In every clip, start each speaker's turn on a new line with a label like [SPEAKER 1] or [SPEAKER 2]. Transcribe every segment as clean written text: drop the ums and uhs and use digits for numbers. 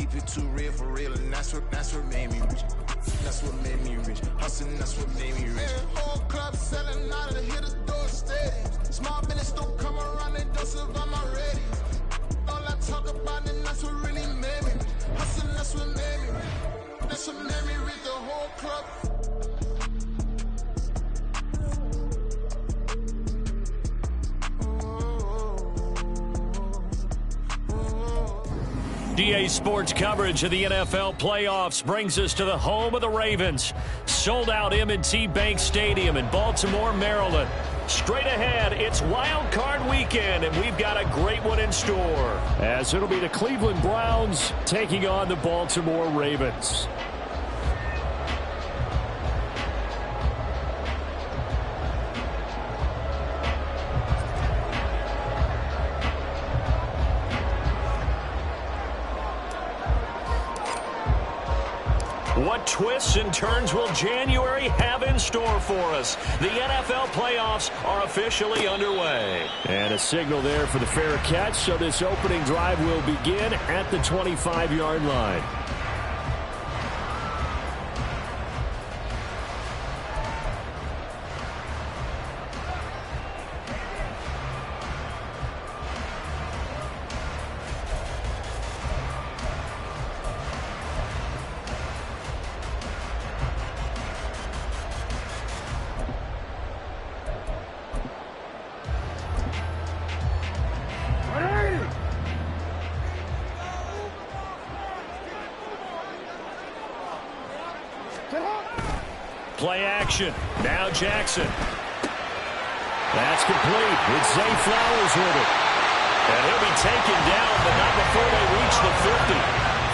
[SPEAKER 1] keep it too real for real, and that's what made me rich. That's what made me rich. Hustling, that's what made me rich. Whole club selling out of the hitters, door stadiums. Small business don't come around, they don't survive my radius. All I talk about, and that's what really made me rich. Hustling, that's what made me rich. That's what made me rich, the whole club.
[SPEAKER 2] DA Sports coverage of the NFL playoffs brings us to the home of the Ravens. Sold out M&T Bank Stadium in Baltimore, Maryland. Straight ahead, it's Wild Card Weekend, and we've got a great one in store, as it'll be the Cleveland Browns taking on the Baltimore Ravens. What twists and turns will January have in store for us? The NFL playoffs are officially underway. And a signal there for the fair catch, so this opening drive will begin at the 25-yard line. Play action. Now Jackson. That's complete. It's Zay Flowers with it. And he'll be taken down, but not before they reach the 50.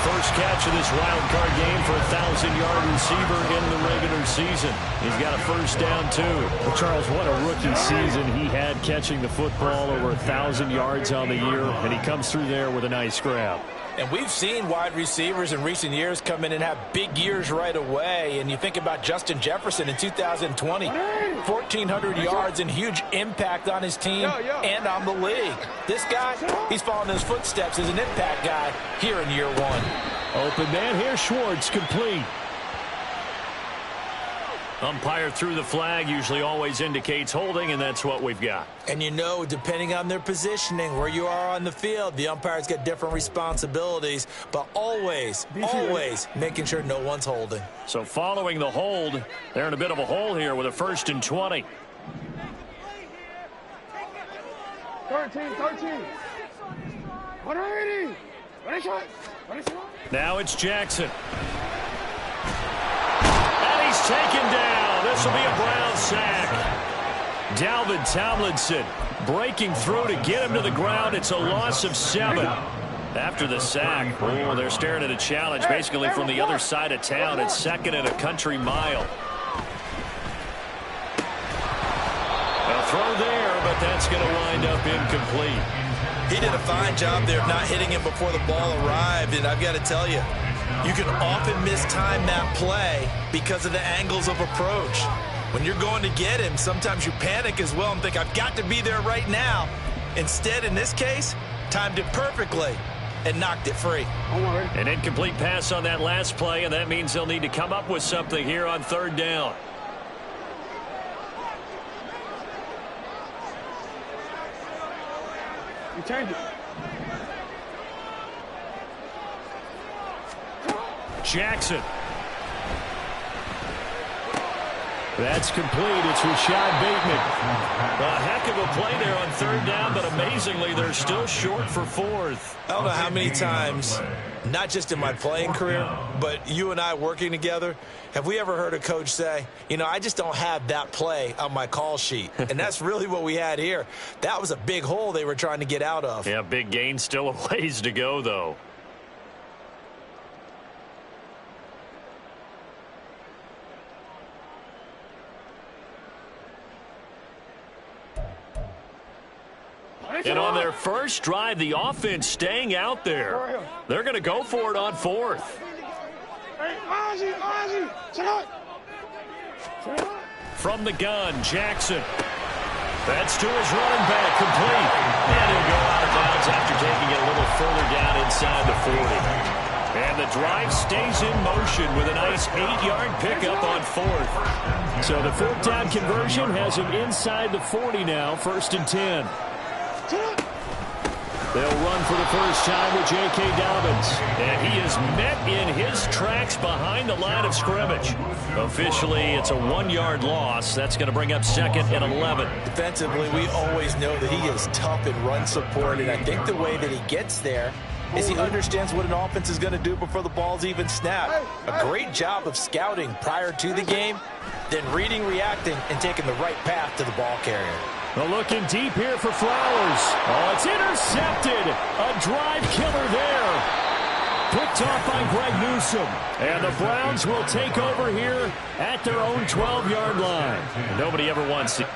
[SPEAKER 2] First catch of this wild card game for a 1,000-yard receiver in the regular season. He's got a first down, too.
[SPEAKER 3] Well, Charles, what a rookie season he had catching the football, over 1,000 yards on the year, and he comes through there with a nice grab.
[SPEAKER 4] And we've seen wide receivers in recent years come in and have big years right away. And you think about Justin Jefferson in 2020, 1,400 yards and huge impact on his team and on the league. This guy, he's following his footsteps as an impact guy here in year one.
[SPEAKER 2] Open man here, Schwartz, complete. Umpire threw the flag, usually always indicates holding, and that's what we've got.
[SPEAKER 4] And you know, depending on their positioning, where you are on the field, the umpires get different responsibilities, but always making sure no one's holding.
[SPEAKER 2] So following the hold, they're in a bit of a hole here with a 1st and 20.
[SPEAKER 5] 13. 180.
[SPEAKER 2] Now it's Jackson. He's taken down. This will be a Brown sack. Dalvin Tomlinson breaking through to get him to the ground. It's a loss of 7. After the sack, they're staring at a challenge basically from the other side of town. It's 2nd and a country mile. A throw there, but that's going to wind up incomplete.
[SPEAKER 4] He did a fine job there of not hitting him before the ball arrived, and I've got to tell you, you can often mistime that play because of the angles of approach. When you're going to get him, sometimes you panic as well and think, I've got to be there right now. Instead, in this case, timed it perfectly and knocked it free.
[SPEAKER 2] An incomplete pass on that last play, and that means they'll need to come up with something here on 3rd down.
[SPEAKER 5] You turned it.
[SPEAKER 2] Jackson. That's complete. It's Rashad Bateman. A heck of a play there on 3rd down, but amazingly, they're still short for 4th.
[SPEAKER 4] I don't know how many times, not just in my playing career, but you and I working together, have we ever heard a coach say, you know, I just don't have that play on my call sheet. And that's really what we had here. That was a big hole they were trying to get out of.
[SPEAKER 2] Yeah, big gain, still a ways to go, though. And on their first drive, the offense staying out there. They're going to go for it on 4th. From the gun, Jackson. That's to his running back, complete. And he'll go out of bounds after taking it a little further down inside the 40. And the drive stays in motion with a nice 8-yard pickup on fourth.
[SPEAKER 3] So the fourth down conversion has him inside the 40 now, 1st and 10. They'll run for the first time with J.K. Dobbins.
[SPEAKER 2] And he is met in his tracks behind the line of scrimmage. Officially, it's a 1-yard loss. That's going to bring up 2nd and 11.
[SPEAKER 4] Defensively, we always know that he is tough in run support, and I think the way that he gets there is he understands what an offense is going to do before the ball's even snapped. A great job of scouting prior to the game, then reading, reacting, and taking the right path to the ball carrier.
[SPEAKER 3] Well, looking deep here for Flowers. Oh, it's intercepted. A drive killer there. Picked off by Greg Newsome. And the Browns will take over here at their own 12-yard line.
[SPEAKER 2] Nobody ever wants to.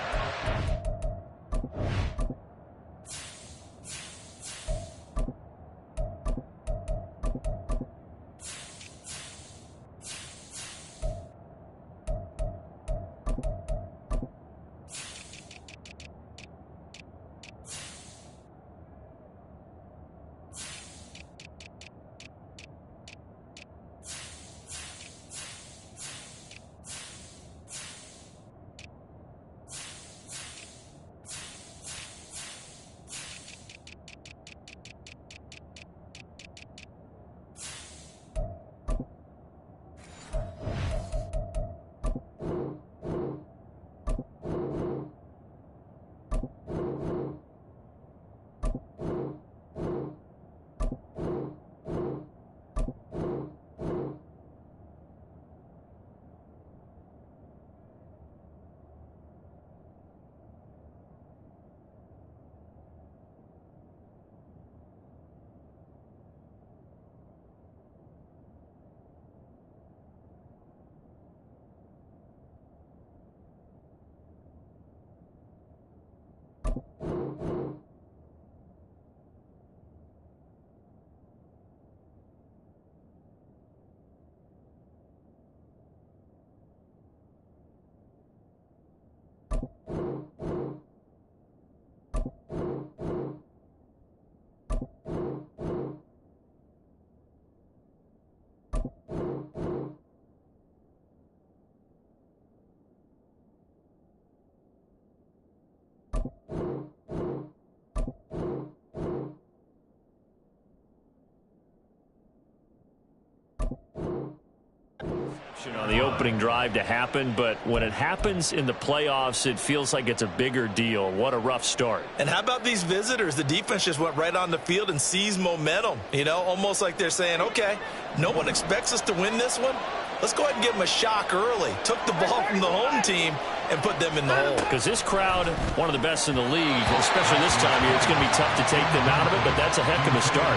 [SPEAKER 2] On the opening drive to happen, but when it happens in the playoffs, it feels like it's a bigger deal. What a rough start.
[SPEAKER 4] And how about these visitors? The defense just went right on the field and seized momentum. You know, almost like they're saying, okay, no one expects us to win this one. Let's go ahead and give them a shock early. Took the ball from the home team and put them in the hole.
[SPEAKER 2] Because this crowd, one of the best in the league, especially this time of year, it's going to be tough to take them out of it, but that's a heck of a start.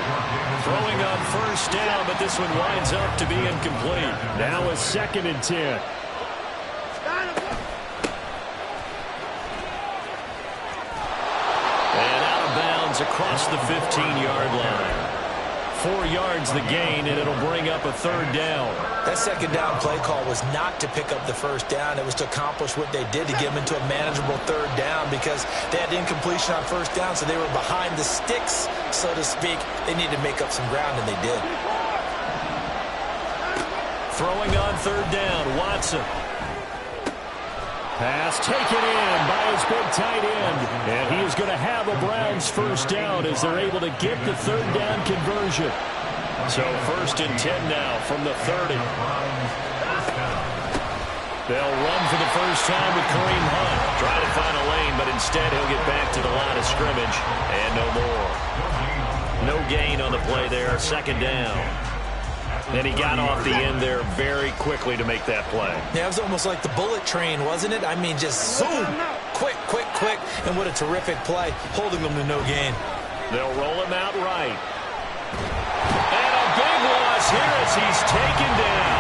[SPEAKER 2] Throwing on first down, but this one winds up to be incomplete.
[SPEAKER 3] Now a 2nd and 10.
[SPEAKER 2] And out of bounds across the 15-yard line. 4 yards the gain, and it'll bring up a 3rd down.
[SPEAKER 4] That 2nd down play call was not to pick up the first down. It was to accomplish what they did to get them into a manageable 3rd down because they had incompletion on first down, so they were behind the sticks, so to speak. They needed to make up some ground, and they did.
[SPEAKER 2] Throwing on 3rd down, Watson.
[SPEAKER 3] Pass taken in by his big tight end. And he is going to have a Browns first down as they're able to get the 3rd down conversion.
[SPEAKER 2] So 1st and 10 now from the 30. They'll run for the first time with Kareem Hunt. Trying to find a lane, but instead he'll get back to the line of scrimmage. And no more. No gain on the play there. 2nd down. And he got off the end there very quickly to make that play.
[SPEAKER 4] Yeah, it was almost like the bullet train, wasn't it? I mean, just zoom, quick, quick, quick. And what a terrific play, holding them to no gain.
[SPEAKER 2] They'll roll him out right. And a big loss here as he's taken down.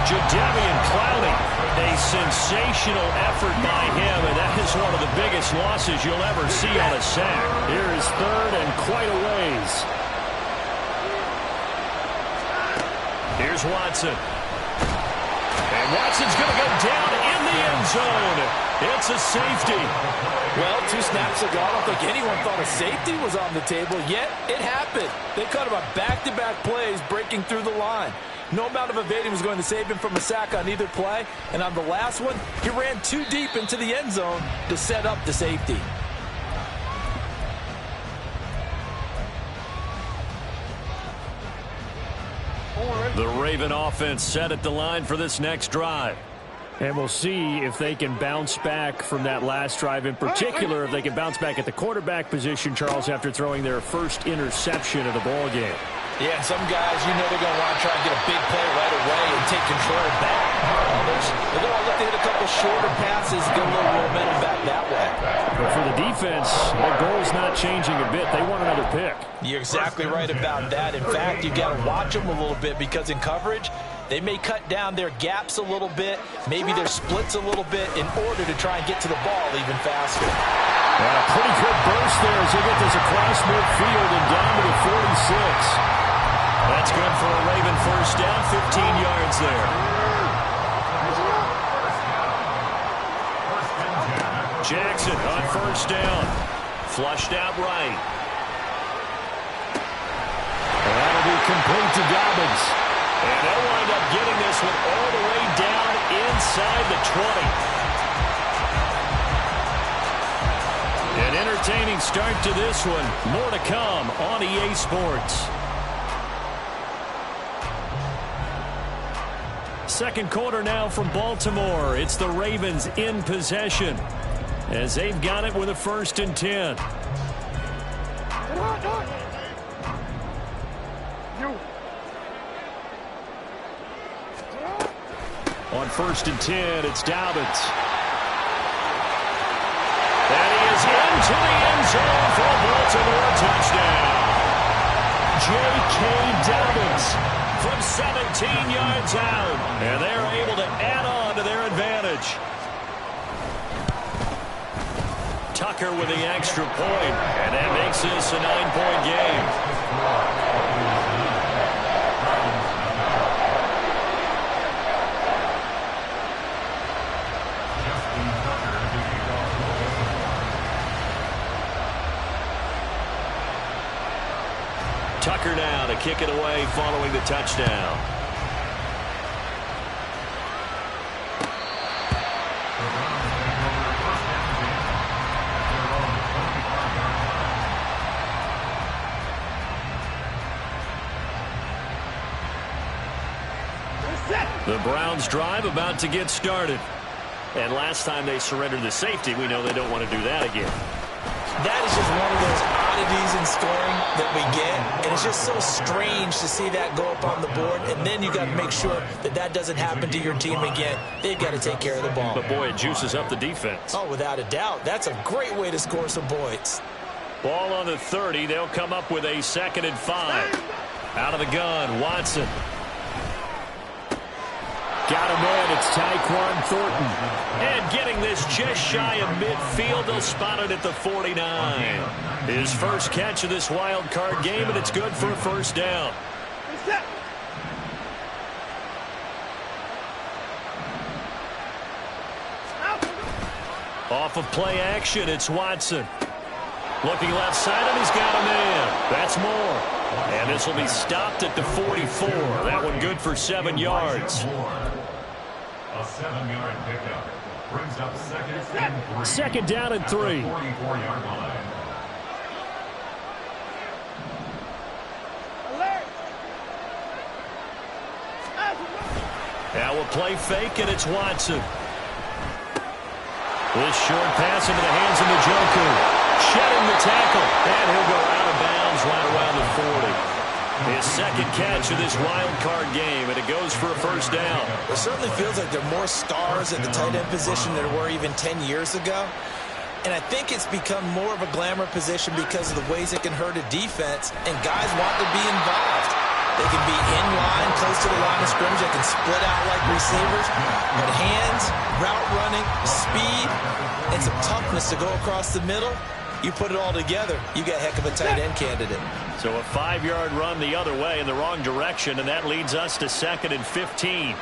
[SPEAKER 2] Jadeveon Clowney, a sensational effort by him, and that is one of the biggest losses you'll ever see on a sack.
[SPEAKER 3] Here is 3rd and quite a ways.
[SPEAKER 2] Here's Watson. And Watson's going to go down in the end zone. It's a safety.
[SPEAKER 6] Well, 2 snaps ago, I don't think anyone thought a safety was on the table, yet it happened. They cut him on back-to-back plays, breaking breaking through the line. No amount of evading was going to save him from a sack on either play. And on the last one, he ran too deep into the end zone to set up the safety.
[SPEAKER 2] The Raven offense set at the line for this next drive.
[SPEAKER 3] And we'll see if they can bounce back from that last drive, in particular, if they can bounce back at the quarterback position, Charles, after throwing their first interception of the ball game.
[SPEAKER 6] Yeah, and some guys, you know they're going to want to try and get a big play right away and take control back. Others, they're going to look to hit a couple shorter passes, get a little momentum back that way.
[SPEAKER 3] But for the defense, their goal's not changing a bit. They want another pick.
[SPEAKER 6] You're exactly right about that. In fact, you got to watch them a little bit because in coverage, they may cut down their gaps a little bit, maybe their splits a little bit in order to try and get to the ball even faster.
[SPEAKER 3] A pretty good burst there as they get this across midfield and down to the 46.
[SPEAKER 2] That's good for a Raven first down, 15 yards there. Jackson on first down. Flushed out right.
[SPEAKER 3] That'll be complete to Dobbins.
[SPEAKER 2] And they'll wind up getting this one all the way down inside the 20. An entertaining start to this one. More to come on EA Sports. Second quarter now from Baltimore. It's the Ravens in possession as they've got it with a 1st and 10. On 1st and 10, it's Dobbins. And he is into the end zone for a Baltimore touchdown. J.K. Dobbins from 17 yards out. And they're able to add on to their advantage. Tucker with the extra point. And that makes this a 9-point game. Tucker now to kick it away following the touchdown. The Browns drive about to get started. And last time they surrendered the safety, we know they don't want to do that again.
[SPEAKER 6] That is just one of those oddities in scoring that we get, and it's just so strange to see that go up on the board, and then you got to make sure that that doesn't happen to your team again. They've got to take care of the ball.
[SPEAKER 2] But boy, it juices up the defense.
[SPEAKER 6] Oh, without a doubt. That's a great way to score some points.
[SPEAKER 2] Ball on the 30. They'll come up with a 2nd and 5. Out of the gun, Watson.
[SPEAKER 3] Got him in. It's Tyquan Thornton.
[SPEAKER 2] And getting this just shy of midfield. They'll spot it at the 49. His first catch of this wild card game, and it's good for a 1st down. Off of play action, it's Watson. Looking left side, and he's got him in. That's Moore. And this will be stopped at the 44. That one good for 7 yards.
[SPEAKER 7] A 7-yard pickup brings up 2nd and 3.
[SPEAKER 3] 2nd down and 3.
[SPEAKER 7] 44-yard line.
[SPEAKER 2] Now we'll play fake, and it's Watson. This short pass into the hands of Njoku. Shedding the tackle. And he'll go out of bounds right around the 40. His 2nd catch of this wild card game, and it goes for a 1st down.
[SPEAKER 6] It certainly feels like there are more stars at the tight end position than there were even 10 years ago. And I think it's become more of a glamour position because of the ways it can hurt a defense, and guys want to be involved. They can be in line, close to the line of scrimmage. They can split out like receivers. But hands, route running, speed, and some toughness to go across the middle, you put it all together, you got a heck of a tight end candidate.
[SPEAKER 2] So a 5-yard run the other way in the wrong direction, and that leads us to 2nd and 15.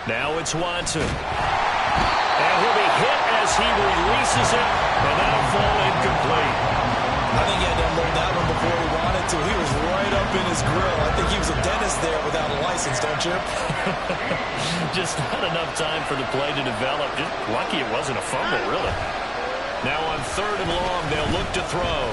[SPEAKER 2] Now it's Watson. And he'll be hit as he releases it, and that'll fall incomplete.
[SPEAKER 6] I think he had to unload that one before he wanted mental. He was right up in his grill. I think he was a dentist there without a license, don't you?
[SPEAKER 2] Just not enough time for the play to develop. Just lucky it wasn't a fumble, really. Now on 3rd and long, they'll look to throw.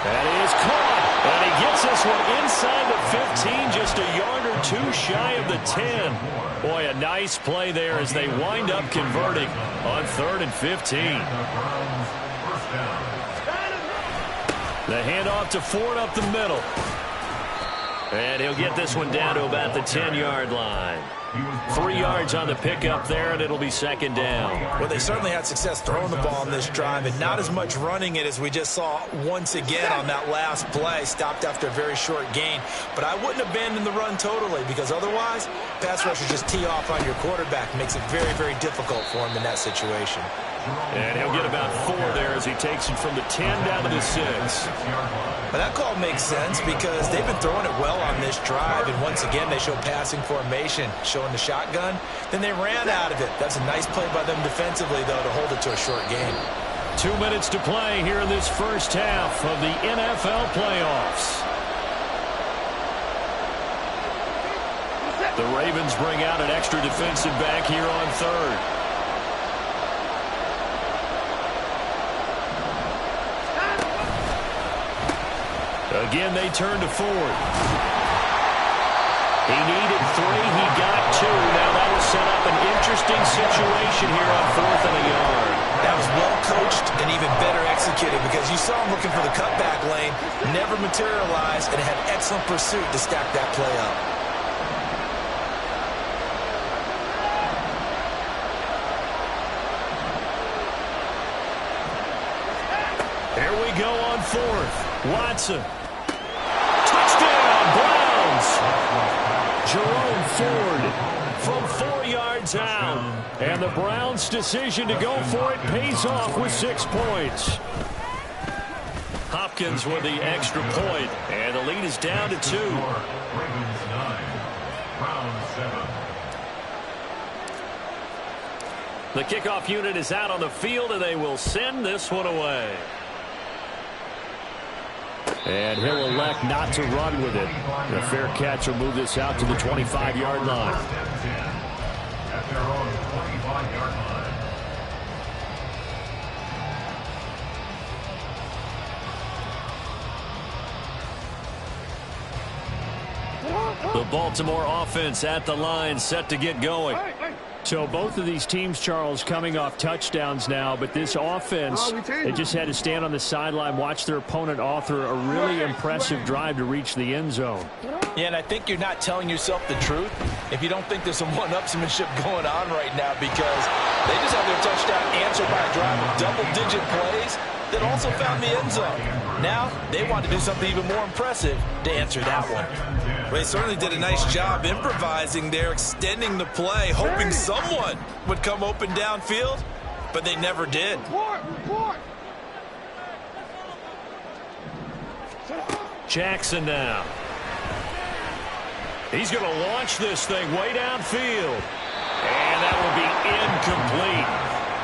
[SPEAKER 2] That is caught. And he gets this one inside the 15, just a yard or two shy of the 10. Boy, a nice play there as they wind up converting on 3rd and 15. The handoff to Ford up the middle. And he'll get this one down to about the 10-yard line. 3 yards on the pickup there, and it'll be 2nd down.
[SPEAKER 6] Well, they certainly had success throwing the ball on this drive, and not as much running it as we just saw once again on that last play. Stopped after a very short gain. But I wouldn't abandon the run totally, because otherwise, pass rushers just tee off on your quarterback. Makes it very, very difficult for him in that situation.
[SPEAKER 2] And he'll get about 4 there as he takes it from the 10 down to the 6.
[SPEAKER 6] But that call makes sense because they've been throwing it well on this drive, and once again they show passing formation, showing the shotgun. Then they ran out of it. That's a nice play by them defensively, though, to hold it to a short gain.
[SPEAKER 2] 2 minutes to play here in this first half of the NFL playoffs. The Ravens bring out an extra defensive back here on 3rd. Again, they turn to Ford. He needed 3. He got 2. Now that'll set up an interesting situation here on 4th and a yard.
[SPEAKER 6] That was well coached and even better executed because you saw him looking for the cutback lane, never materialized, and had excellent pursuit to stack that play up.
[SPEAKER 2] Here we go on 4th. Watson. Touchdown, Browns. Jerome Ford from 4 yards out. And the Browns' decision to go for it pays off with 6 points. Hopkins with the extra point, and the lead is down to 2.
[SPEAKER 7] Ravens 9, Browns 7.
[SPEAKER 2] The kickoff unit is out on the field, and they will send this one away. And he'll elect not to run with it. A fair catch will move this out to the 25-yard line.
[SPEAKER 7] At their own 25-yard line.
[SPEAKER 2] The Baltimore offense at the line, set to get going.
[SPEAKER 3] So both of these teams, Charles, coming off touchdowns now, but this offense, they just had to stand on the sideline, watch their opponent author a really impressive drive to reach the end zone.
[SPEAKER 6] Yeah, and I think you're not telling yourself the truth if you don't think there's some one-upsmanship going on right now because they just had their touchdown answered by a drive of double-digit plays that also found the end zone. Now, they want to do something even more impressive to answer that one. Well, they certainly did a nice job improvising there, extending the play, hoping someone would come open downfield, but they never did.
[SPEAKER 2] Jackson now. He's going to launch this thing way downfield. And that will be incomplete.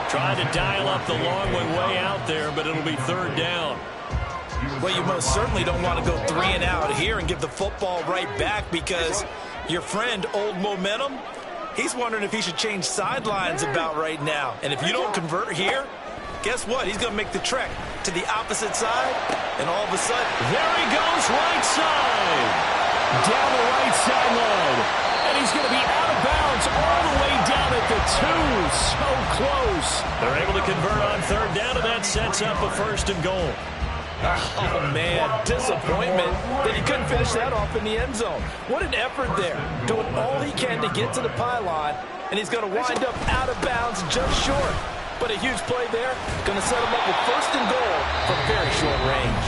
[SPEAKER 2] Trying to dial up the long way out there, but it'll be 3rd down.
[SPEAKER 6] Well, you most certainly don't want to go 3 and out here and give the football right back because your friend, Old Momentum, he's wondering if he should change sidelines about right now. And if you don't convert here, guess what? He's going to make the trek to the opposite side, and all of a sudden,
[SPEAKER 2] there he goes, right side. Down the right sideline. And he's going to be out of bounds all the way down at the 2. So close. They're able to convert on 3rd down, and that sets up a 1st and goal.
[SPEAKER 6] Oh, man, disappointment that he couldn't finish that off in the end zone. What an effort there, doing all he can to get to the pylon, and he's going to wind up out of bounds just short. But a huge play there, going to set him up with 1st and goal from very short range.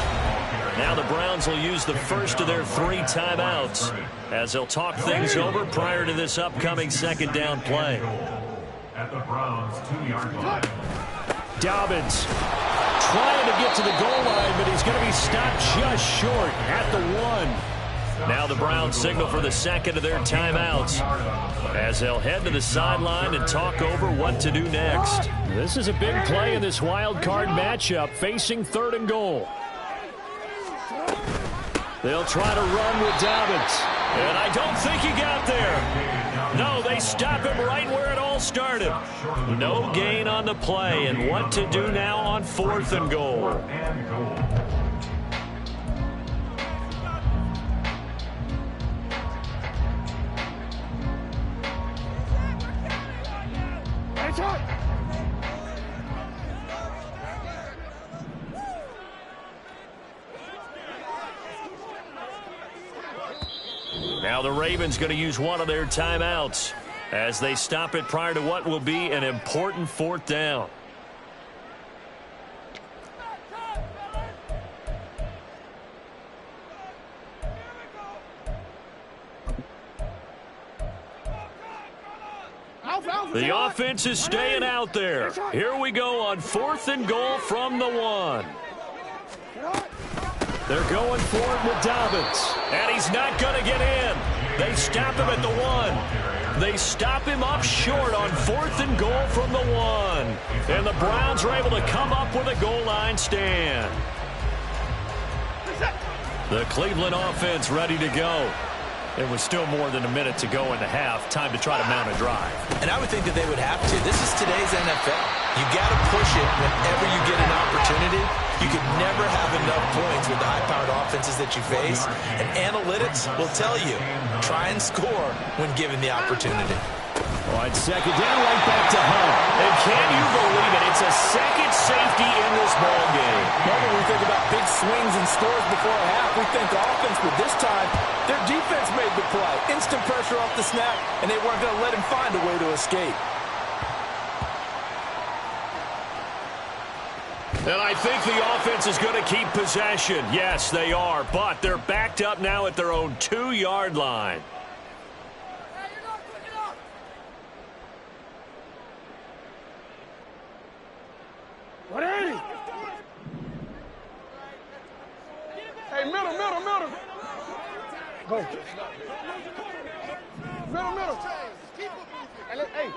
[SPEAKER 2] Now the Browns will use the first of their 3 timeouts as they'll talk things over prior to this upcoming 2nd down play.
[SPEAKER 7] At the Browns 2-yard line.
[SPEAKER 3] Dobbins trying to get to the goal line, but he's going to be stopped just short at the 1.
[SPEAKER 2] Now the Browns signal for the 2nd of their timeouts as they'll head to the sideline and talk over what to do next.
[SPEAKER 3] This is a big play in this wild card matchup facing 3rd and goal.
[SPEAKER 2] They'll try to run with Dobbins. And I don't think he got there. No, they stop him right where it all started. No gain on the play. And what to do now on 4th and goal. Now the Ravens going to use one of their timeouts as they stop it prior to what will be an important 4th down. The offense is staying out there. Here we go on 4th and goal from the 1. They're going for it with Dobbins. And he's not going to get in. They stop him at the 1. They stop him up short on 4th and goal from the 1. And the Browns are able to come up with a goal line stand. The Cleveland offense ready to go. There was still more than a minute to go in the half. Time to try to mount a drive.
[SPEAKER 6] And I would think that they would have to. This is today's NFL. You got to push it whenever you get an opportunity. You can never have enough points with the high-powered offenses that you face. And analytics will tell you, try and score when given the opportunity.
[SPEAKER 3] On 2nd down, right back to Hunt.
[SPEAKER 2] And can you believe it? It's a second safety in this ball game.
[SPEAKER 5] Normally we think about big swings and scores before a half. We think offense, but this time their defense made the play. Instant pressure off the snap, and they weren't going to let him find a way to escape.
[SPEAKER 2] And I think the offense is going to keep possession. Yes, they are, but they're backed up now at their own 2-yard line.
[SPEAKER 5] Hey, middle. Go. Middle. Hey.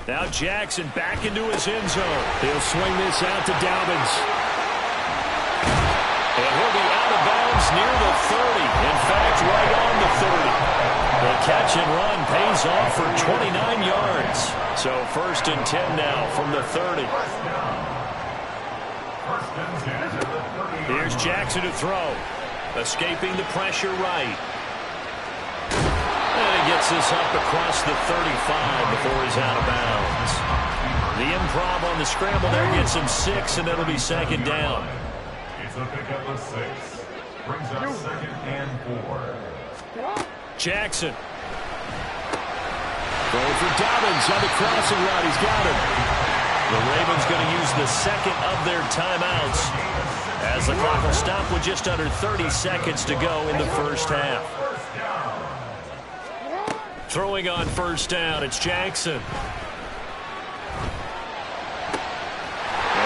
[SPEAKER 2] Now Jackson back into his end zone. He'll swing this out to Dobbins. And he'll be out of bounds near the 30. In fact, right on the 30. The catch and run pays off for 29 yards. So 1st and 10 now from the 30. Here's Jackson to throw. Escaping the pressure right. And he gets this up across the 35 before he's out of bounds. The improv on the scramble there gets him 6, and it'll be 2nd down.
[SPEAKER 7] It's a pickup of 6. Brings up 2nd and 4.
[SPEAKER 2] Jackson.
[SPEAKER 3] Going for Dobbins on the crossing route. He's got him.
[SPEAKER 2] The Ravens going to use the 2nd of their timeouts as the clock will stop with just under 30 seconds to go in the 1st half. Throwing on 1st down, it's Jackson. And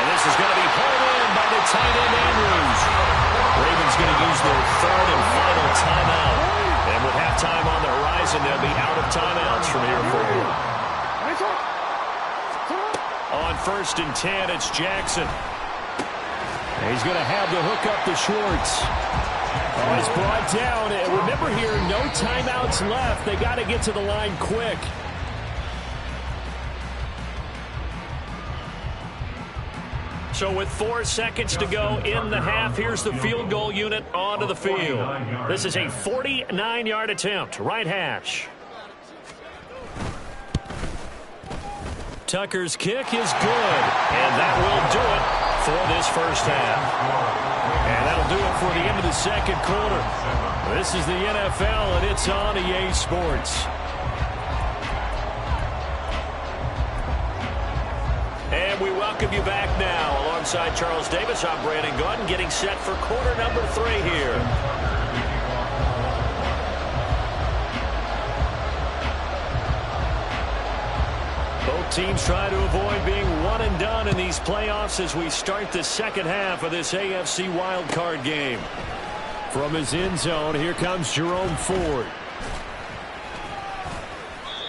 [SPEAKER 2] this is going to be pulled in by the tight end Andrews. Ravens going to use their 3rd and final timeout. And with halftime on the horizon, they'll be out of timeouts from here forward. On 1st and 10, it's Jackson.
[SPEAKER 3] He's going to have the hook up to Schwartz. Oh, he's brought down. And remember here, no timeouts left. They got to get to the line quick.
[SPEAKER 2] So with 4 seconds to go in the half, here's the field goal unit onto the field. This is a 49-yard attempt, right hash. Tucker's kick is good, and that will do it for this 1st half. And that'll do it for the end of the 2nd quarter. This is the NFL, and it's on EA Sports. And we welcome you back now. Alongside Charles Davis, I'm Brandon Gordon, getting set for quarter number 3 here. Both teams try to avoid being one and done in these playoffs as we start the 2nd half of this AFC wildcard game.
[SPEAKER 3] From his end zone, here comes Jerome Ford.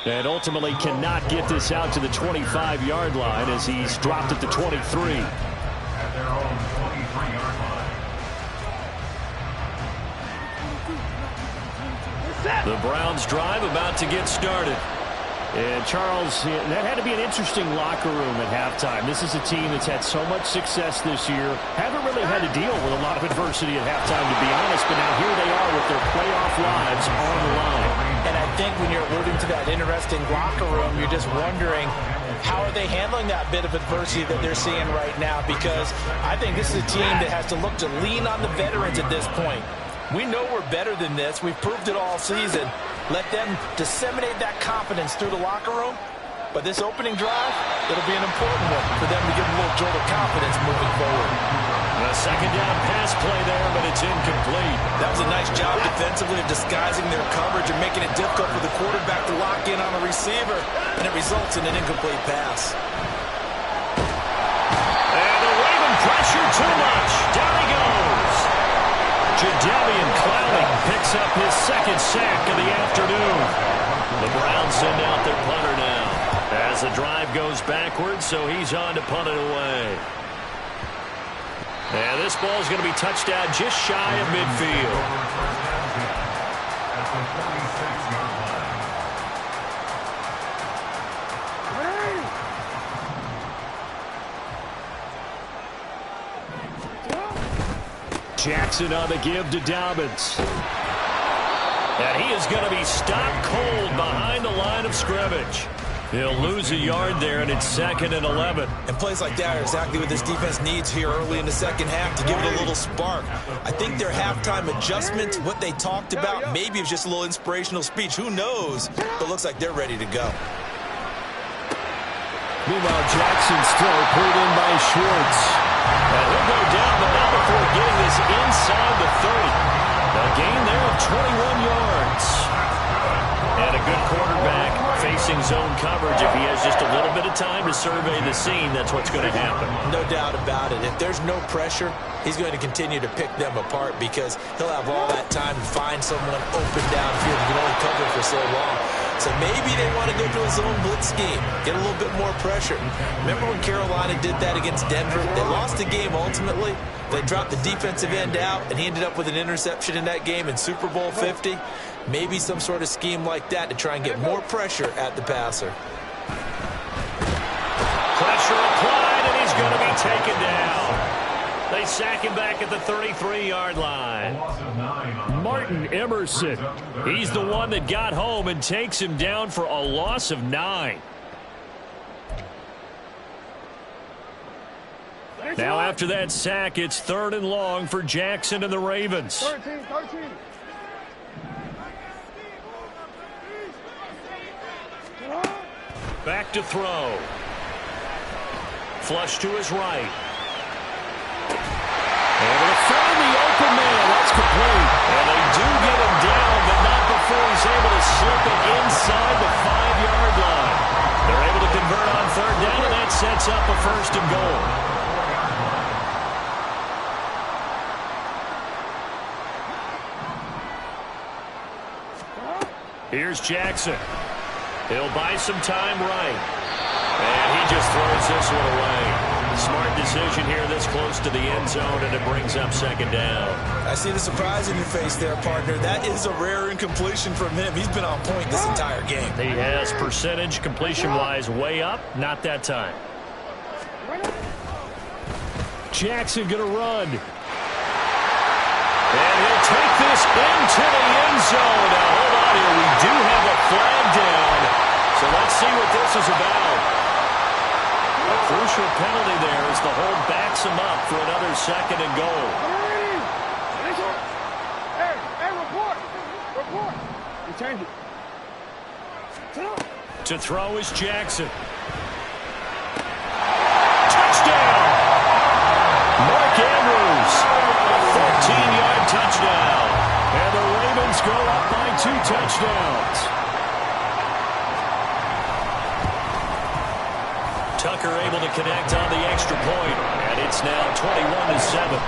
[SPEAKER 3] And ultimately cannot get this out to the 25-yard line as he's dropped at the 23.
[SPEAKER 7] At their own 23-yard line.
[SPEAKER 2] The Browns drive about to get started.
[SPEAKER 3] And Charles, that had to be an interesting locker room at halftime. This is a team that's had so much success this year. Haven't really had to deal with a lot of adversity at halftime, to be honest. But now here they are with their playoff lives on the line.
[SPEAKER 5] And I think when you're alluding to that interesting locker room, you're just wondering, how are they handling that bit of adversity that they're seeing right now? Because I think this is a team that has to look to lean on the veterans at this point. We know we're better than this. We've proved it all season. Let them disseminate that confidence through the locker room. But this opening drive, it'll be an important one for them to give a little jolt of confidence moving forward.
[SPEAKER 2] A second down pass play there, but it's incomplete.
[SPEAKER 4] That was a nice job defensively of disguising their coverage and making it difficult for the quarterback to lock in on a receiver, and it results in an incomplete pass.
[SPEAKER 2] And the Raven pressure too much. Down he goes. Jadeveon Clowney picks up his second sack of the afternoon. The Browns send out their punter now as the drive goes backwards, so he's on to punt it away. And this ball is going to be touched down just shy of midfield.
[SPEAKER 3] Jackson on the give to Dobbins.
[SPEAKER 2] And he is going to be stopped cold behind the line of scrimmage. He'll lose a yard there, and it's 2nd and 11.
[SPEAKER 4] And plays like that are exactly what this defense needs here early in the second half to give it a little spark. I think their halftime adjustments, what they talked about, maybe it was just a little inspirational speech. Who knows? But it looks like they're ready to go.
[SPEAKER 3] Meanwhile, Jackson's throw pulled in by Schwartz.
[SPEAKER 2] And he'll go down, but not before getting this inside the 30. A gain there of 21 yards. And a good quarterback facing zone coverage. If he has just a little bit of time to survey the scene, that's what's going to happen.
[SPEAKER 4] No doubt about it. If there's no pressure, he's going to continue to pick them apart because he'll have all that time to find someone open downfield. He can only cover for so long. So maybe they want to go to a zone blitz scheme, get a little bit more pressure. Remember when Carolina did that against Denver? They lost the game ultimately. They dropped the defensive end out, and he ended up with an interception in that game in Super Bowl 50. Maybe some sort of scheme like that to try and get more pressure at the passer.
[SPEAKER 2] Pressure applied, and he's going to be taken down. They sack him back at the 33-yard line.
[SPEAKER 3] Martin Emerson.
[SPEAKER 2] He's the one that got home and takes him down for a loss of 9. Now after that sack, it's 3rd and long for Jackson and the Ravens.
[SPEAKER 8] 13.
[SPEAKER 2] Back to throw. Flush to his right. Able to find the open man. That's complete. And they do get him down, but not before he's able to slip it inside the 5-yard line. They're able to convert on 3rd down, and that sets up a 1st and goal. Here's Jackson. He'll buy some time right. And he just throws this one away. Smart decision here this close to the end zone, and it brings up 2nd down.
[SPEAKER 4] I see the surprise in your face there, partner. That is a rare incompletion from him. He's been on point this entire game.
[SPEAKER 2] He has percentage completion-wise way up. Not that time.
[SPEAKER 3] Jackson going to run.
[SPEAKER 2] And he'll take this into the end zone. Now, hold on here. We do have a flag down. So let's see what this is about. A crucial penalty there as the hold backs him up for another 2nd and goal.
[SPEAKER 8] Hey, report. You change it.
[SPEAKER 2] To throw is Jackson. Touchdown! Mark Andrews. 14-yard touchdown. And the Ravens go up by 2 touchdowns. Tucker able to connect on the extra point, and it's now 21-7.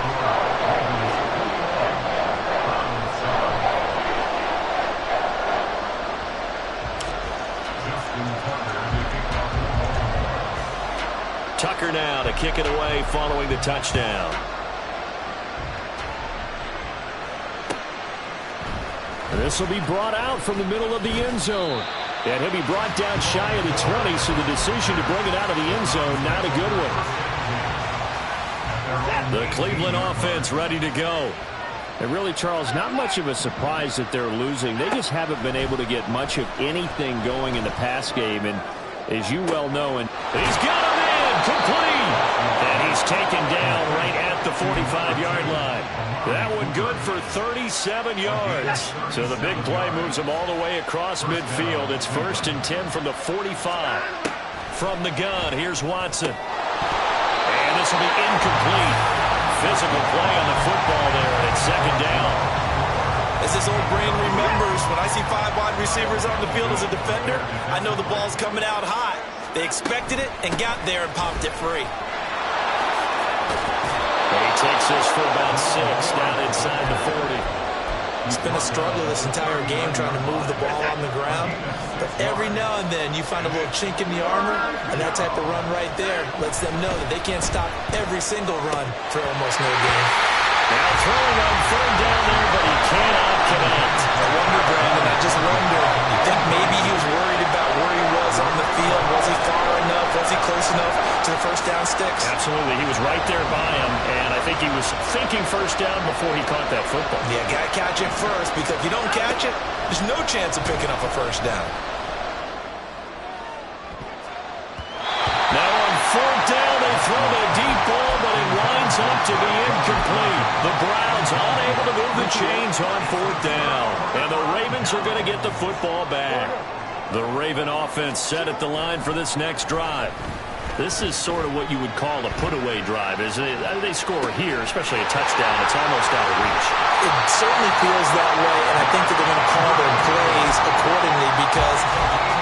[SPEAKER 2] Tucker now to kick it away following the touchdown.
[SPEAKER 3] This will be brought out from the middle of the end zone. And he'll be brought down shy of the 20, so the decision to bring it out of the end zone, not a good one. The Cleveland offense ready to go. And really, Charles, not much of a surprise that they're losing. They just haven't been able to get much of anything going in the pass game. And as you well know, and he's got him in, complete. And he's taken down right at the 45-yard line. That one good for 37 yards. So the big play moves him all the way across midfield. It's 1st and 10 from the 45. From the gun, here's Watson. And this will be incomplete. Physical play on the football there, and it's 2nd down.
[SPEAKER 6] As this old brain remembers, when I see 5 wide receivers on the field as a defender, I know the ball's coming out hot. They expected it and got there and popped it free.
[SPEAKER 2] He takes this for about 6 down inside the 40.
[SPEAKER 6] It's been a struggle this entire game trying to move the ball on the ground. But every now and then you find a little chink in the armor, and that type of run right there lets them know that they can't stop every single run for almost no gain.
[SPEAKER 2] Now throwing on 3rd down there, but he cannot connect.
[SPEAKER 6] I wonder, Brandon, I just wonder, you think maybe he was worried about where he was on the field? Was he far enough? Was he close enough to the 1st down sticks?
[SPEAKER 2] Absolutely. He was right there by him, and I think he was thinking 1st down before he caught that football.
[SPEAKER 6] Yeah, got to catch it first, because if you don't catch it, there's no chance of picking up a 1st down.
[SPEAKER 2] Now on 4th down, they throw the deep ball, but it winds up to be incomplete. The Browns unable to move the chains on 4th down, and the Ravens are going to get the football back. The Raven offense set at the line for this next drive. This is sort of what you would call a put-away drive, isn't it? They score here, especially a touchdown. It's almost out of reach.
[SPEAKER 6] It certainly feels that way, and I think that they're going to call their plays accordingly, because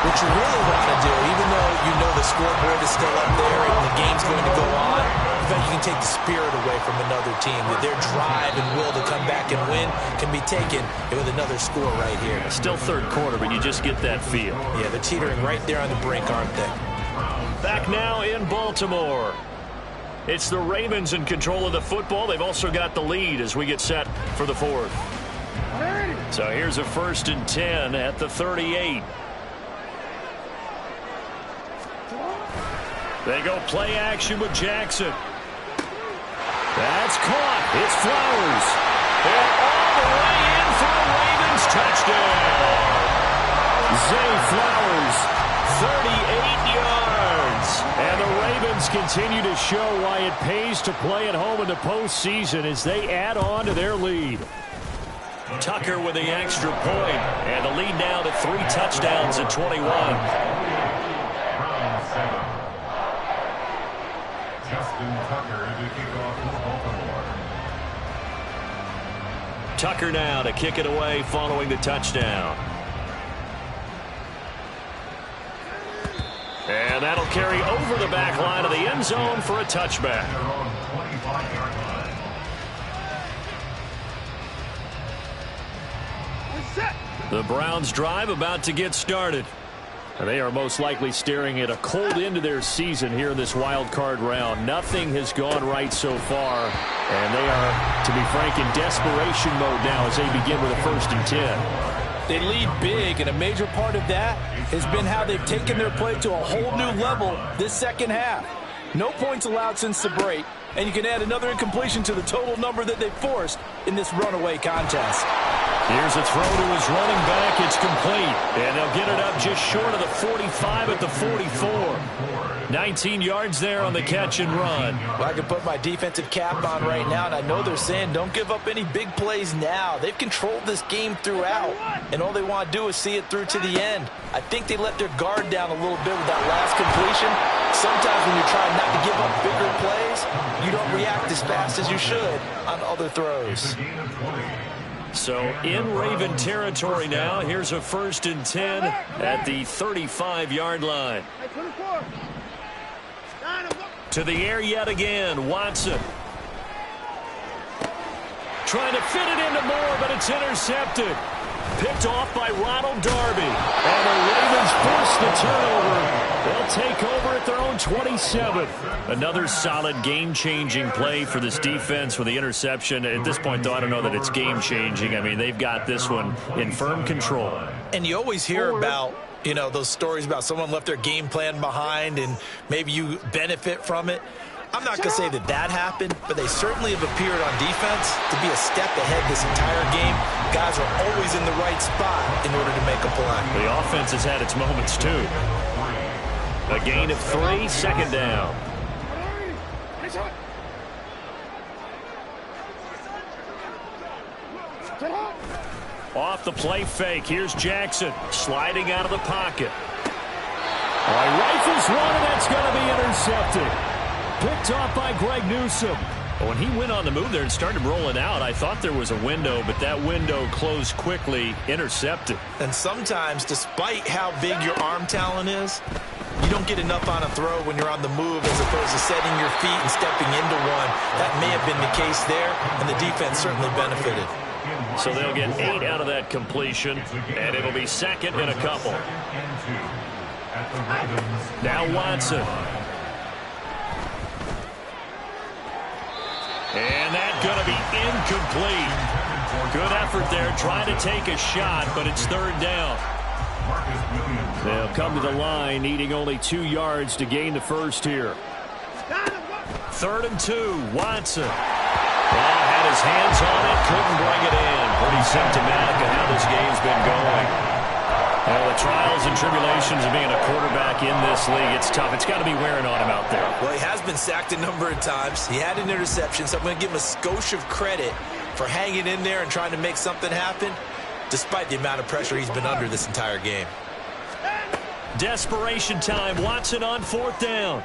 [SPEAKER 6] what you really want to do, even though you know the scoreboard is still up there and the game's going to go on, you can take the spirit away from another team. That their drive and will to come back and win can be taken with another score right here.
[SPEAKER 2] Still 3rd quarter, but you just get that feel.
[SPEAKER 6] Yeah, they're teetering right there on the brink, aren't they?
[SPEAKER 2] Back now in Baltimore. It's the Ravens in control of the football. They've also got the lead as we get set for the 4th. So here's a 1st and 10 at the 38. They go play action with Jackson. That's caught. It's Flowers. And all the way in for a Ravens touchdown. Zay Flowers, 38 yards. And the Ravens continue to show why it pays to play at home in the postseason as they add on to their lead. Tucker with the extra point, and the lead now to 3 touchdowns at 21. Tucker now to kick it away following the touchdown. And that'll carry over the back line of the end zone for a touchback. The Browns drive about to get started. They are most likely staring at a cold end to their season here in this wild card round. Nothing has gone right so far, and they are, to be frank, in desperation mode now as they begin with a 1st and 10.
[SPEAKER 5] They lead big, and a major part of that has been how they've taken their play to a whole new level this 2nd half. No points allowed since the break, and you can add another incompletion to the total number that they forced in this runaway contest.
[SPEAKER 2] Here's a throw to his running back. It's complete. And they'll get it up just short of the 45 at the 44. 19 yards there on the catch and run.
[SPEAKER 6] Well, I can put my defensive cap on right now, and I know they're saying don't give up any big plays now. They've controlled this game throughout, and all they want to do is see it through to the end. I think they let their guard down a little bit with that last completion. Sometimes when you're trying not to give up bigger plays, you don't react as fast as you should on other throws.
[SPEAKER 2] So in Raven territory now. Here's a 1st and 10 at the 35-yard line. To the air yet again, Watson. Trying to fit it into Moore, but it's intercepted. Picked off by Ronald Darby. And the Ravens force the turnover. They'll take over at their own 27. Another solid game-changing play for this defense with the interception. At this point, though, I don't know that it's game-changing. I mean, they've got this one in firm control.
[SPEAKER 6] And you always hear about, you know, those stories about someone left their game plan behind and maybe you benefit from it. I'm not going to say that that happened, but they certainly have appeared on defense to be a step ahead this entire game. Guys are always in the right spot in order to make a play.
[SPEAKER 2] The offense has had its moments, too. A gain of 3, second down. Off the play fake. Here's Jackson sliding out of the pocket.
[SPEAKER 3] Rifles one, and that's going to be intercepted. Picked off by Greg Newsome.
[SPEAKER 2] When he went on the move there and started rolling out, I thought there was a window, but that window closed quickly, intercepted.
[SPEAKER 6] And sometimes, despite how big your arm talent is, you don't get enough on a throw when you're on the move as opposed to setting your feet and stepping into one. That may have been the case there, and the defense certainly benefited.
[SPEAKER 2] So they'll get 8 out of that completion, and it'll be second in a couple. Now Watson. And that's going to be incomplete. Good effort there, trying to take a shot, but it's third down. They'll come to the line, needing only 2 yards to gain the first here. 3rd and 2, Watson. Well, had his hands on it, couldn't bring it in. Pretty symptomatic of how this game's been going. Well, the trials and tribulations of being a quarterback in this league, it's tough. It's got to be wearing on him out there.
[SPEAKER 6] Well, he has been sacked a number of times. He had an interception, so I'm going to give him a skosh of credit for hanging in there and trying to make something happen, despite the amount of pressure he's been under this entire game.
[SPEAKER 2] Desperation time. Watson on 4th down.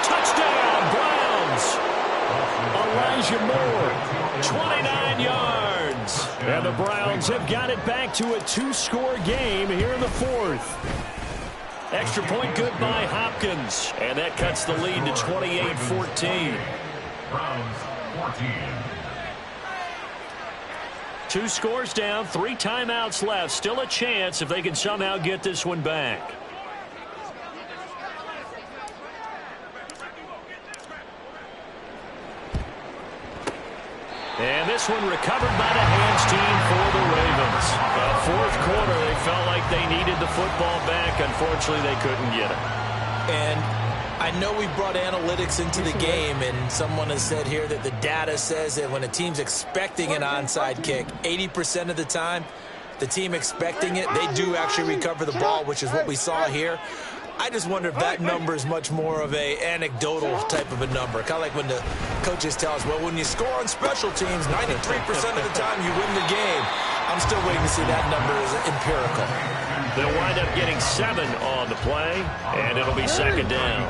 [SPEAKER 2] Touchdown, Browns. Elijah Moore, 29 yards. And the Browns have got it back to a 2-score game here in the 4th. Extra point good by Hopkins. And that cuts the lead to 28-14.
[SPEAKER 7] Browns 14.
[SPEAKER 2] 2 scores down, 3 timeouts left. Still a chance if they can somehow get this one back. And this one recovered by the hands team for the Ravens. The 4th quarter, they felt like they needed the football back. Unfortunately, they couldn't get it.
[SPEAKER 6] And I know we brought analytics into the game, and someone has said here that the data says that when a team's expecting an onside kick, 80% of the time, the team expecting it, they do actually recover the ball, which is what we saw here. I just wonder if that number is much more of a anecdotal type of a number. Kind of like when the coaches tell us, well, when you score on special teams, 93% of the time you win the game. I'm still waiting to see that number as empirical.
[SPEAKER 2] They'll wind up getting 7 on the play, and it'll be second down.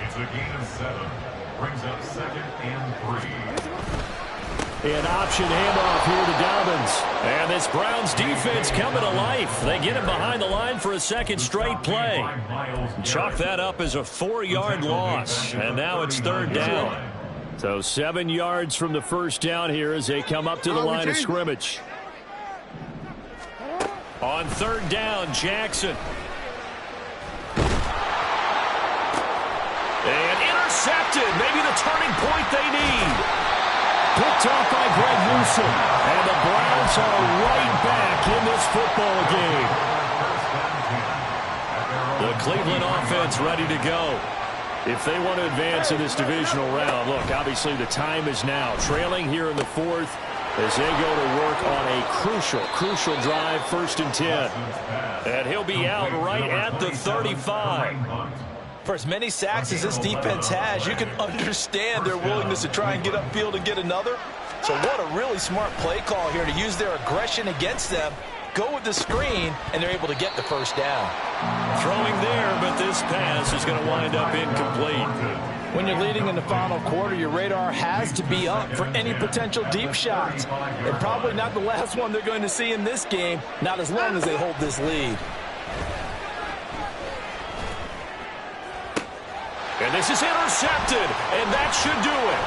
[SPEAKER 7] It's a gain of 7. Brings up 2nd and 3.
[SPEAKER 3] An option handoff here to Dobbins.
[SPEAKER 2] And this Browns defense coming to life. They get him behind the line for a second straight play. Chalk that up as a 4-yard loss. And now it's 3rd down.
[SPEAKER 3] So 7 yards from the first down here as they come up to the line of scrimmage.
[SPEAKER 2] On 3rd down, Jackson. And intercepted. Maybe the turning point they need.
[SPEAKER 3] Picked off by Greg Newsome. And the Browns are right back in this football game.
[SPEAKER 2] The Cleveland offense ready to go.
[SPEAKER 3] If they want to advance in this divisional round, look, obviously the time is now. Trailing here in the 4th as they go to work on a crucial drive, 1st and 10.
[SPEAKER 2] And he'll be out right at the 35.
[SPEAKER 6] For as many sacks as this defense has, you can understand their willingness to try and get upfield and get another. So what a really smart play call here to use their aggression against them, go with the screen, and they're able to get the first down.
[SPEAKER 2] Throwing there, but this pass is going to wind up incomplete.
[SPEAKER 5] When you're leading in the final quarter, your radar has to be up for any potential deep shots. And probably not the last one they're going to see in this game, not as long as they hold this lead.
[SPEAKER 2] And this is intercepted, and that should do it.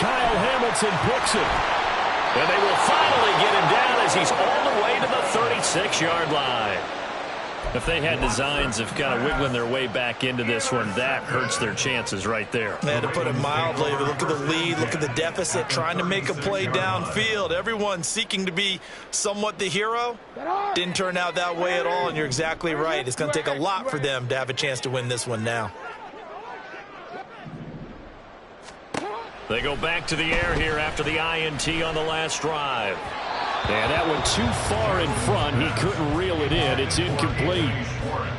[SPEAKER 3] Kyle Hamilton picks it.
[SPEAKER 2] And they will finally get it as he's all the way to the 36-yard line. If they had designs of kind of wiggling their way back into this one, that hurts their chances right there.
[SPEAKER 4] Man, to put it mildly, look at the lead, look at the deficit, trying to make a play downfield. Everyone seeking to be somewhat the hero. Didn't turn out that way at all, and you're exactly right. It's going to take a lot for them to have a chance to win this one now.
[SPEAKER 2] They go back to the air here after the INT on the last drive.
[SPEAKER 3] And that one too far in front. He couldn't reel it in. It's incomplete.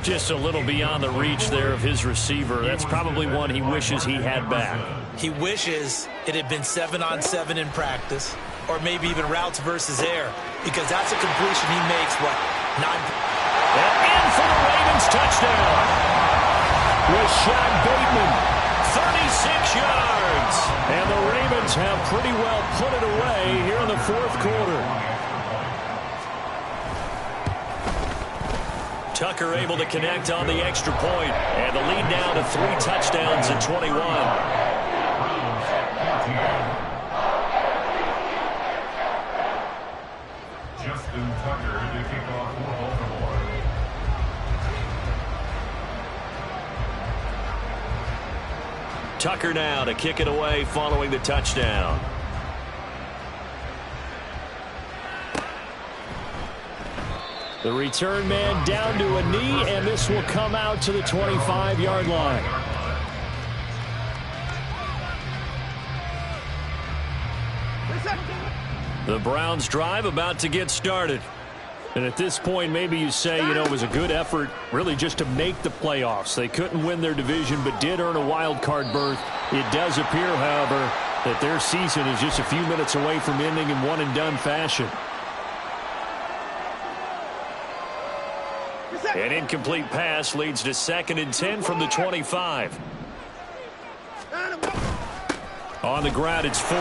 [SPEAKER 2] Just a little beyond the reach there of his receiver. That's probably one he wishes he had back.
[SPEAKER 6] He wishes it had been 7-on-7 in practice, or maybe even routes versus air, because that's a completion he makes, what, 9.
[SPEAKER 2] And in for the Ravens touchdown.
[SPEAKER 3] Rashad Bateman.
[SPEAKER 2] 36 yards.
[SPEAKER 3] And the Ravens have pretty well put it away here in the fourth quarter.
[SPEAKER 2] Tucker able to connect on the extra point, and the lead now to 3 touchdowns in 21.
[SPEAKER 7] Justin Tucker to kick off for Baltimore.
[SPEAKER 2] Tucker now to kick it away following the touchdown.
[SPEAKER 3] The return man down to a knee, and this will come out to the 25-yard line.
[SPEAKER 2] The Browns drive about to get started.
[SPEAKER 3] And at this point, maybe you say, it was a good effort really just to make the playoffs. They couldn't win their division, but did earn a wild card berth. It does appear, however, that their season is just a few minutes away from ending in one-and-done fashion.
[SPEAKER 2] An incomplete pass leads to 2nd and 10 from the 25. On the ground, it's Ford.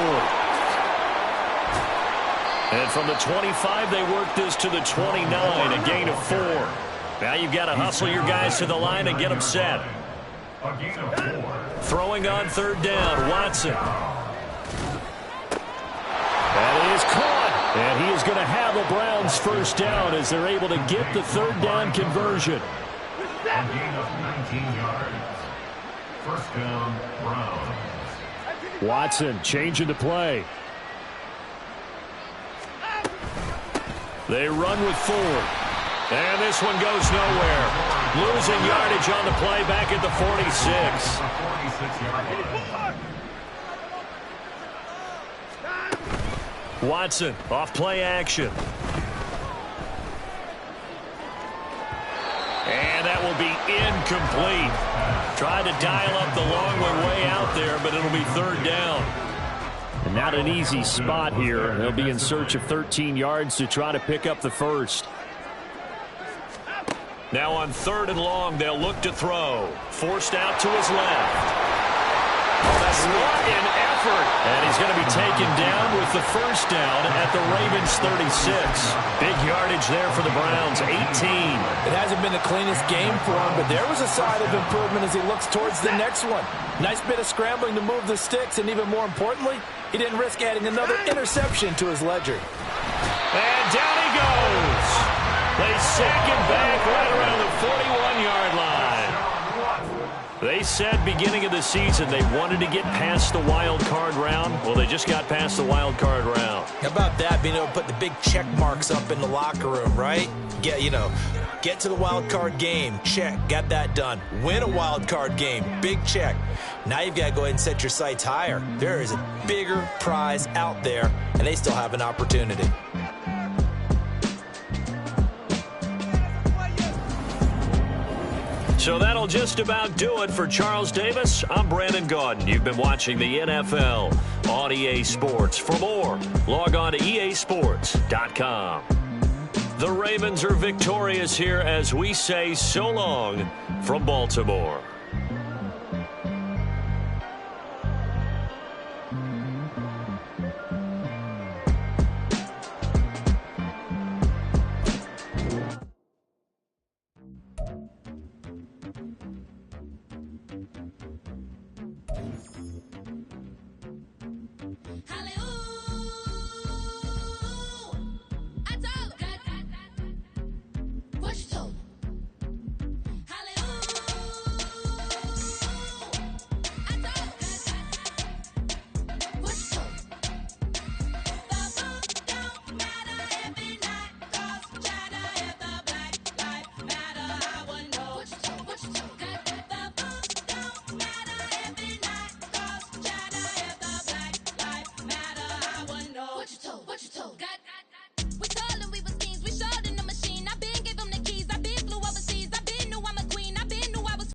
[SPEAKER 2] And from the 25, they work this to the 29, a gain of 4. Now you've got to hustle your guys to the line and get them set.
[SPEAKER 7] A gain of 4.
[SPEAKER 2] Throwing on 3rd down, Watson.
[SPEAKER 3] That is caught. And he is going to have the Browns first down as they're able to get the 3rd down conversion.
[SPEAKER 7] A gain of 19 yards. First down, Browns.
[SPEAKER 3] Watson changing the play.
[SPEAKER 2] They run with Ford. And this one goes nowhere. Losing yardage on the play back at the 46. Watson off play action. And that will be incomplete. Tried to dial up the long way out there, but it'll be 3rd down.
[SPEAKER 3] And not an easy spot here. They'll be in search of 13 yards to try to pick up the first.
[SPEAKER 2] Now on 3rd and long, they'll look to throw. Forced out to his left. What an effort. And he's going to be taken down with the first down at the Ravens 36. Big yardage there for the Browns, 18.
[SPEAKER 6] It hasn't been the cleanest game for him, but there was a sign of improvement as he looks towards the next one. Nice bit of scrambling to move the sticks, and even more importantly, he didn't risk adding another interception to his ledger.
[SPEAKER 2] And down he goes. They sack him back right around the 41-yard line. They said beginning of the season they wanted to get past the wild card round. Well, they just got past the wild card round.
[SPEAKER 6] How about that, being able to put the big check marks up in the locker room, right? Get to the wild card game, check, got that done. Win a wild card game, big check. Now you've got to go ahead and set your sights higher. There is a bigger prize out there, and they still have an opportunity.
[SPEAKER 2] So that'll just about do it for Charles Davis. I'm Brandon Gaudin. You've been watching the NFL on EA Sports. For more, log on to easports.com. The Ravens are victorious here as we say so long from Baltimore.